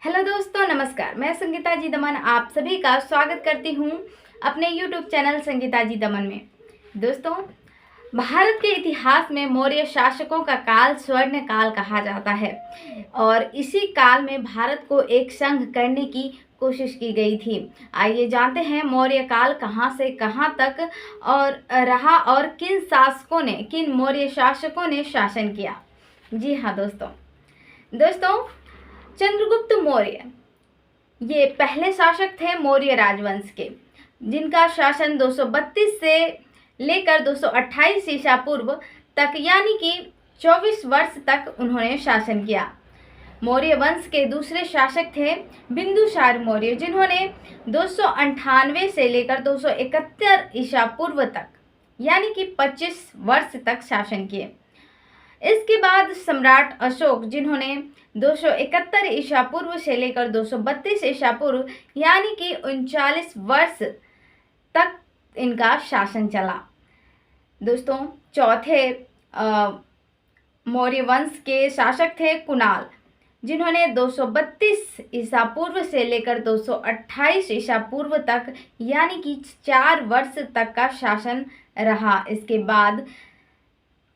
Hello दोस्तों, नमस्कार। मैं संगीता जी दमन आप सभी का स्वागत करती हूँ अपने यूट्यूब चैनल संगीता जी दमन में। दोस्तों, भारत के इतिहास में मौर्य शासकों का काल स्वर्ण काल कहा जाता है और इसी काल में भारत को एक संघ करने की कोशिश की गई थी। आइए जानते हैं मौर्य काल कहाँ से कहाँ तक और रहा और किन मौर्य शासकों ने शासन किया। जी हाँ दोस्तों, चंद्रगुप्त मौर्य ये पहले शासक थे मौर्य राजवंश के, जिनका शासन 232 से लेकर 228 ईसा पूर्व तक यानी कि 24 वर्ष तक उन्होंने शासन किया। मौर्य वंश के दूसरे शासक थे बिंदुसार मौर्य, जिन्होंने 298 से लेकर 271 ईसा पूर्व तक यानी कि 25 वर्ष तक शासन किए। इसके बाद सम्राट अशोक, जिन्होंने 271 ईसा पूर्व से लेकर 232 ईसा पूर्व यानी कि 39 वर्ष तक इनका शासन चला। दोस्तों, चौथे मौर्य वंश के शासक थे कुणाल, जिन्होंने 232 ईसा पूर्व से लेकर 228 ईसा पूर्व तक यानी कि 4 वर्ष तक का शासन रहा। इसके बाद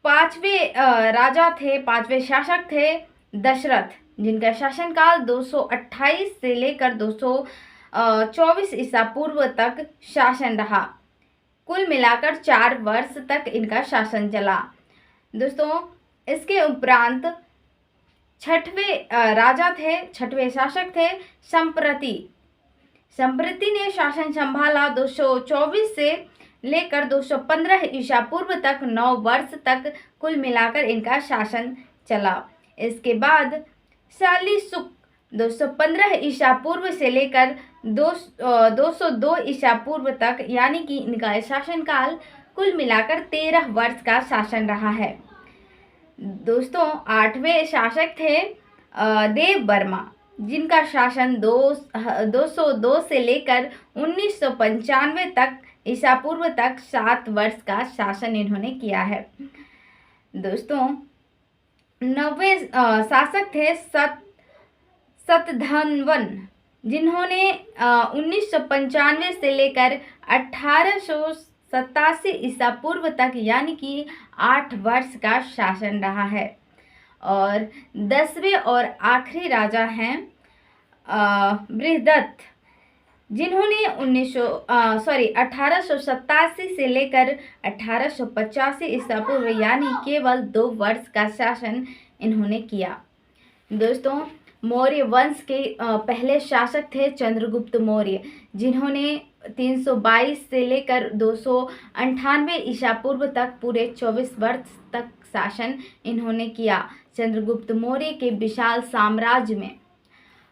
पांचवें शासक थे दशरथ, जिनका शासनकाल 228 से लेकर 224 ईसा पूर्व तक शासन रहा। कुल मिलाकर 4 वर्ष तक इनका शासन चला। दोस्तों, इसके उपरांत छठवें शासक थे संप्रति ने शासन संभाला 224 से लेकर 215 ईसा पूर्व तक 9 वर्ष तक कुल मिलाकर इनका शासन चला। इसके बाद शालीशुक 215 ईसा पूर्व से लेकर 202 ईसा पूर्व तक यानी कि इनका शासनकाल कुल मिलाकर 13 वर्ष का शासन रहा है। दोस्तों, 8वें शासक थे देव वर्मा, जिनका शासन 202 से लेकर 1995 तक ईसा पूर्व तक 7 वर्ष का शासन इन्होंने किया है। दोस्तों, 9वें शासक थे सतधनवन, जिन्होंने 1995 से लेकर 1887 ईसा पूर्व तक यानी कि 8 वर्ष का शासन रहा है। और 10वें और आखिरी राजा हैं बृहदत्त, जिन्होंने 1887 से लेकर 1885 ईसा पूर्व यानी केवल 2 वर्ष का शासन इन्होंने किया। दोस्तों, मौर्य वंश के पहले शासक थे चंद्रगुप्त मौर्य, जिन्होंने 322 से लेकर 298 ईसा पूर्व तक पूरे 24 वर्ष तक शासन इन्होंने किया। चंद्रगुप्त मौर्य के विशाल साम्राज्य में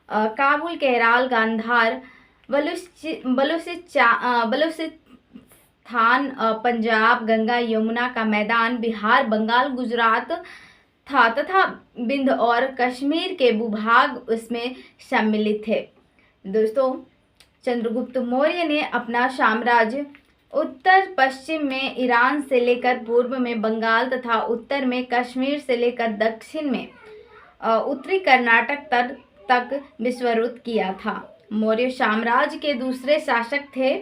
काबुल, केरल, गांधार, बलूचिस्तान, पंजाब, गंगा यमुना का मैदान, बिहार, बंगाल, गुजरात था तथा विंध्य और कश्मीर के भूभाग उसमें सम्मिलित थे। दोस्तों, चंद्रगुप्त मौर्य ने अपना साम्राज्य उत्तर पश्चिम में ईरान से लेकर पूर्व में बंगाल तथा उत्तर में कश्मीर से लेकर दक्षिण में उत्तरी कर्नाटक तक विस्तारित किया था। मौर्य साम्राज्य के दूसरे शासक थे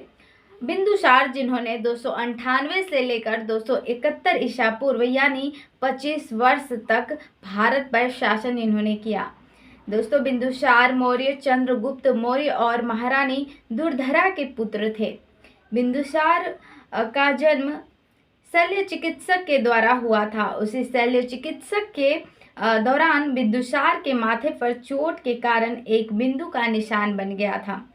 बिंदुसार, जिन्होंने 298 से लेकर 271 ईसा पूर्व यानी 25 वर्ष तक भारत पर शासन इन्होंने किया। दोस्तों, बिंदुसार मौर्य चंद्रगुप्त मौर्य और महारानी दुर्धरा के पुत्र थे। बिंदुसार का जन्म शल्य चिकित्सक के द्वारा हुआ था। उसी शल्य चिकित्सक के दौरान बिंदुसार के माथे पर चोट के कारण एक बिंदु का निशान बन गया था।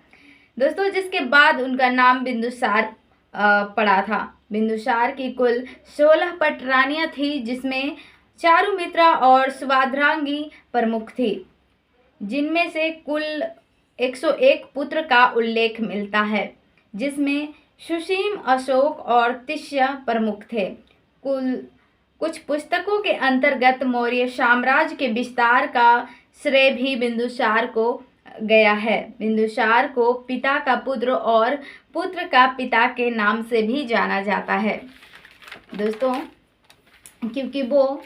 दोस्तों, जिसके बाद उनका नाम बिंदुसार पड़ा था। बिंदुसार की कुल 16 पटरानियां थी, जिसमें चारुमित्रा और सुभद्रांगी प्रमुख थी, जिनमें से कुल 101 पुत्र का उल्लेख मिलता है, जिसमें सुसीम, अशोक और तिष्य प्रमुख थे। कुछ पुस्तकों के अंतर्गत मौर्य साम्राज्य के विस्तार का श्रेय भी बिंदुसार को गया है। बिंदुसार को पिता का पुत्र और पुत्र का पिता के नाम से भी जाना जाता है। दोस्तों, क्योंकि वो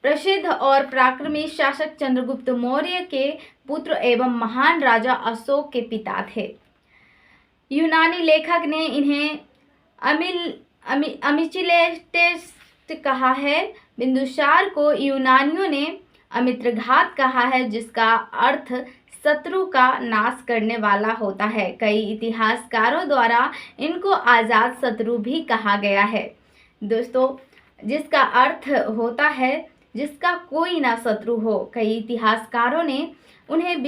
प्रसिद्ध और पराक्रमी शासक चंद्रगुप्त मौर्य के पुत्र एवं महान राजा अशोक के पिता थे। यूनानी लेखक ने इन्हें अमिचिलेटेस कहा है। बिंदुसार को यूनानियों ने अमित्रघात कहा है, जिसका अर्थ शत्रु का नाश करने वाला होता है। कई इतिहासकारों द्वारा इनको आजाद शत्रु भी कहा गया है। दोस्तों, जिसका अर्थ होता है जिसका कोई ना शत्रु हो। कई इतिहासकारों ने उन्हें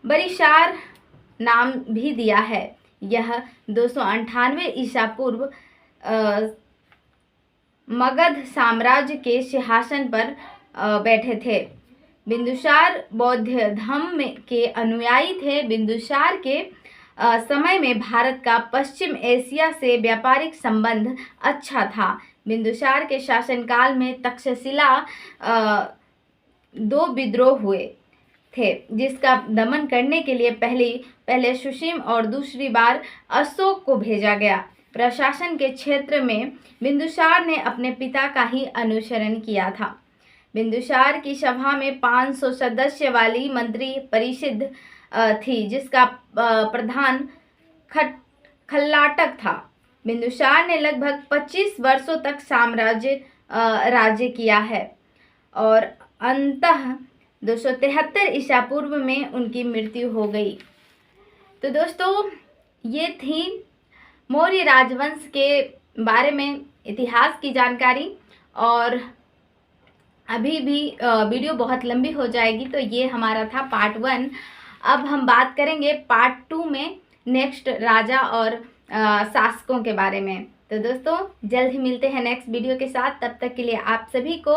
बरिशार नाम भी दिया है। यह 298 ईसा पूर्व मगध साम्राज्य के सिंहासन पर बैठे थे। बिंदुसार बौद्ध धर्म के अनुयायी थे। बिंदुसार के समय में भारत का पश्चिम एशिया से व्यापारिक संबंध अच्छा था। बिंदुसार के शासनकाल में तक्षशिला 2 विद्रोह हुए थे, जिसका दमन करने के लिए पहले सुसीम और दूसरी बार अशोक को भेजा गया। प्रशासन के क्षेत्र में बिंदुसार ने अपने पिता का ही अनुसरण किया था। बिंदुसार की सभा में 500 सदस्य वाली मंत्री परिषद थी, जिसका प्रधान खल्लाटक था। बिंदुसार ने लगभग 25 वर्षों तक राज्य किया है और अंततः 273 ईसा पूर्व में उनकी मृत्यु हो गई। तो दोस्तों, ये थी मौर्य राजवंश के बारे में इतिहास की जानकारी। और अभी भी वीडियो बहुत लंबी हो जाएगी, तो ये हमारा था पार्ट 1। अब हम बात करेंगे पार्ट 2 में नेक्स्ट राजा और शासकों के बारे में। तो दोस्तों, जल्द ही मिलते हैं नेक्स्ट वीडियो के साथ। तब तक के लिए आप सभी को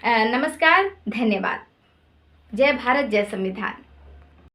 नमस्कार, धन्यवाद। जय भारत, जय संविधान।